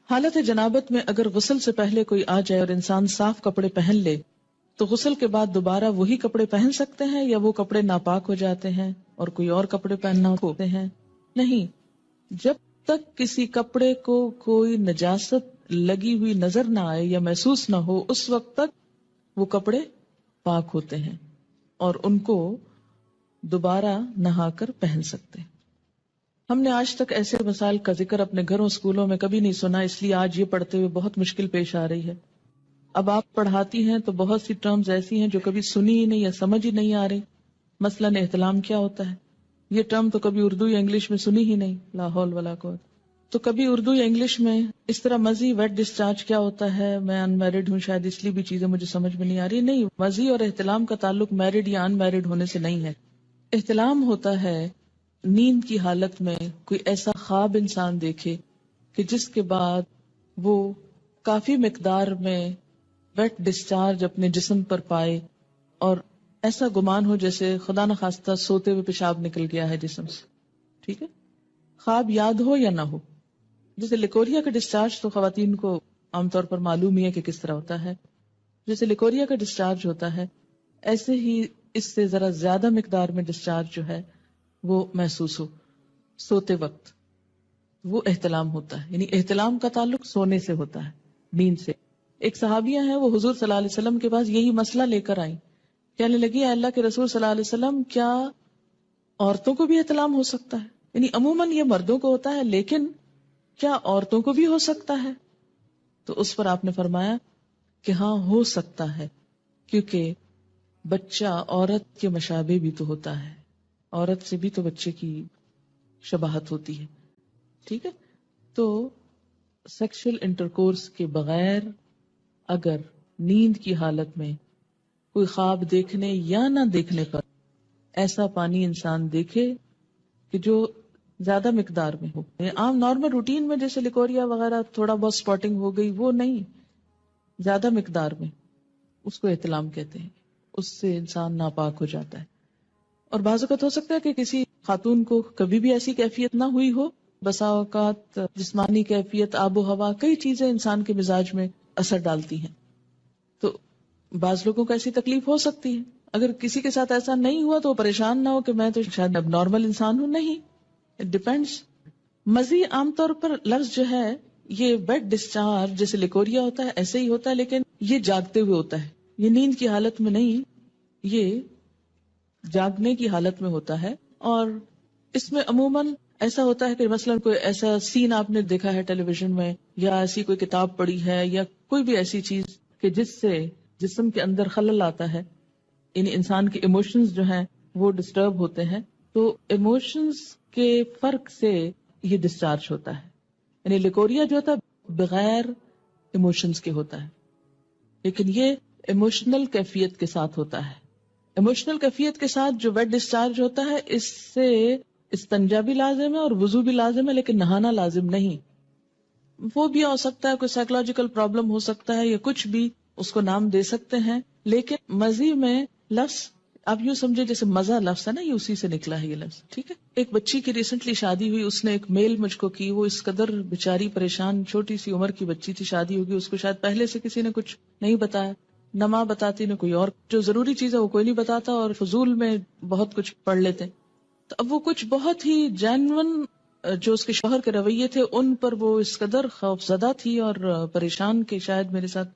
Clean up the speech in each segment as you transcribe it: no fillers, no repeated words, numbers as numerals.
حالت جنابت میں اگر غسل سے پہلے کوئی آ جائے اور انسان صاف کپڑے پہن لے تو غسل کے بعد دوبارہ وہی کپڑے پہن سکتے ہیں یا وہ کپڑے ناپاک ہو جاتے ہیں اور کوئی اور کپڑے پہننا ہوتے ہیں؟ نہیں، جب تک کسی کپڑے کو کوئی نجاست لگی ہوئی نظر نہ آئے یا محسوس نہ ہو اس وقت تک وہ کپڑے پاک ہوتے ہیں اور ان کو دوبارہ نہا کر پہن سکتے ہیں۔ ہم نے آج تک ایسے مسائل کا ذکر اپنے گھروں اسکولوں میں کبھی نہیں سنا، اس لیے آج یہ پڑھتے ہوئے بہت مشکل پیش آ رہی ہے۔ اب آپ پڑھاتی ہیں تو بہت سی ٹرمز ایسی ہیں جو کبھی سنی ہی نہیں یا سمجھ ہی نہیں آ رہی۔ مثلاً احتلام کیا ہوتا ہے؟ یہ ٹرم تو کبھی اردو یا انگلش میں سنی ہی نہیں، لا حول ولا قوت۔ تو کبھی اردو یا انگلش میں اس طرح مزی ویٹ ڈسچارج کیا ہوتا ہے؟ میں ان میرڈ ہوں، شاید اس لیے بھی چیزیں مجھے سمجھ میں نہیں آ رہی۔ نہیں، مزی اور احتلام کا تعلق میرڈ یا ان میرڈ ہونے سے نہیں ہے۔ احتلام ہوتا ہے نیند کی حالت میں کوئی ایسا خواب انسان دیکھے کہ جس کے بعد وہ کافی مقدار میں ویٹ ڈسچارج اپنے جسم پر پائے اور ایسا گمان ہو جیسے خدا نخواستہ سوتے ہوئے پیشاب نکل گیا ہے جسم سے۔ ٹھیک ہے، خواب یاد ہو یا نہ ہو۔ جیسے لیکوریا کا ڈسچارج تو خواتین کو عام طور پر معلوم ہی ہے کہ کس طرح ہوتا ہے۔ جیسے لیکوریا کا ڈسچارج ہوتا ہے ایسے ہی اس سے ذرا زیادہ مقدار میں ڈسچارج جو ہے وہ محسوس ہو سوتے وقت، وہ احتلام ہوتا ہے۔ یعنی احتلام کا تعلق سونے سے ہوتا ہے، نیند سے۔ ایک صحابیہ ہیں، وہ حضور صلی اللہ علیہ وسلم کے پاس یہی مسئلہ لے کر آئیں، کہنے لگی اے اللہ کے رسول صلی اللہ علیہ وسلم، کیا عورتوں کو بھی احتلام ہو سکتا ہے؟ یعنی عموماً یہ مردوں کو ہوتا ہے لیکن کیا عورتوں کو بھی ہو سکتا ہے؟ تو اس پر آپ نے فرمایا کہ ہاں ہو سکتا ہے، کیونکہ بچہ عورت کے مشابہ بھی تو ہوتا ہے، عورت سے بھی تو بچے کی شباہت ہوتی ہے۔ ٹھیک ہے، تو سیکشل انٹرکورس کے بغیر اگر نیند کی حالت میں کوئی خواب دیکھنے یا نہ دیکھنے پر ایسا پانی انسان دیکھے کہ جو زیادہ مقدار میں ہو، عام نارمل روٹین میں جیسے لیکوریا وغیرہ تھوڑا بہت سپاٹنگ ہو گئی، وہ نہیں، زیادہ مقدار میں، اس کو احتلام کہتے ہیں۔ اس سے انسان ناپاک ہو جاتا ہے۔ اور بعض اوقات ہو سکتا ہے کہ کسی خاتون کو کبھی بھی ایسی کیفیت نہ ہوئی ہو، بسا اوقات جسمانی کیفیت، آب و ہوا، کئی چیزیں انسان کے مزاج میں اثر ڈالتی ہیں، تو بعض لوگوں کو ایسی تکلیف ہو سکتی ہے۔ اگر کسی کے ساتھ ایسا نہیں ہوا تو وہ پریشان نہ ہو کہ میں تو شاید اب نارمل انسان ہوں، نہیں، اٹ ڈیپینڈس۔ مزی عام طور پر لفظ جو ہے یہ ویٹ ڈسچارج جیسے لیکوریا ہوتا ہے ایسے ہی ہوتا ہے، لیکن یہ جاگتے ہوئے ہوتا ہے، یہ نیند کی حالت میں نہیں، یہ جاگنے کی حالت میں ہوتا ہے۔ اور اس میں عموماً ایسا ہوتا ہے کہ مثلاً کوئی ایسا سین آپ نے دیکھا ہے ٹیلی ویژن میں، یا ایسی کوئی کتاب پڑھی ہے، یا کوئی بھی ایسی چیز کہ جس سے جسم کے اندر خلل آتا ہے، یعنی انسان کے ایموشنز جو ہیں وہ ڈسٹرب ہوتے ہیں، تو ایموشنز کے فرق سے یہ ڈسچارج ہوتا ہے۔ یعنی لیکوریا جو ہوتا ہے بغیر ایموشنز کے ہوتا ہے، لیکن یہ ایموشنل کیفیت کے ساتھ ہوتا ہے۔ ایموشنل کیفیت کے ساتھ جو ویٹ ڈسچارج ہوتا ہے اس سے استنجا بھی لازم ہے اور وضو بھی لازم ہے، لیکن نہانا لازم نہیں۔ وہ بھی ہو سکتا ہے، کوئی سائیکولوجیکل پرابلم ہو سکتا ہے یا کچھ بھی، اس کو نام دے سکتے ہیں، لیکن مزی میں لفظ آپ یوں سمجھے جیسے مزہ لفظ ہے نا، یہ اسی سے نکلا ہے یہ لفظ۔ ٹھیک ہے، ایک بچی کی ریسنٹلی شادی ہوئی، اس نے ایک میل مجھ کو کی، وہ اس قدر بیچاری پریشان، چھوٹی سی عمر کی بچی تھی، شادی ہوگی، اس کو شاید پہلے سے کسی نے کچھ نہیں بتایا، نہ ماں بتاتی نہ کوئی اور، جو ضروری چیز ہے وہ کوئی نہیں بتاتا، اور فضول میں بہت کچھ پڑھ لیتے۔ تو اب وہ کچھ بہت ہی جینون جو اس کے شوہر کے رویے تھے ان پر وہ اس قدر خوف زدہ تھی اور پریشان کہ شاید میرے ساتھ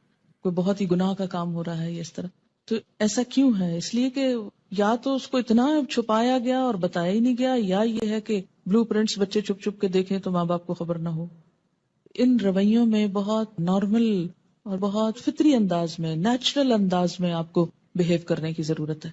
کوئی بہت ہی گناہ کا کام ہو رہا ہے اس طرح۔ تو ایسا کیوں ہے؟ اس لیے کہ یا تو اس کو اتنا چھپایا گیا اور بتایا ہی نہیں گیا، یا یہ ہے کہ بلو پرنٹس بچے چھپ چھپ کے دیکھیں تو ماں باپ کو خبر نہ ہو۔ ان رویوں میں بہت نارمل اور بہت فطری انداز میں، نیچرل انداز میں آپ کو بہیو کرنے کی ضرورت ہے۔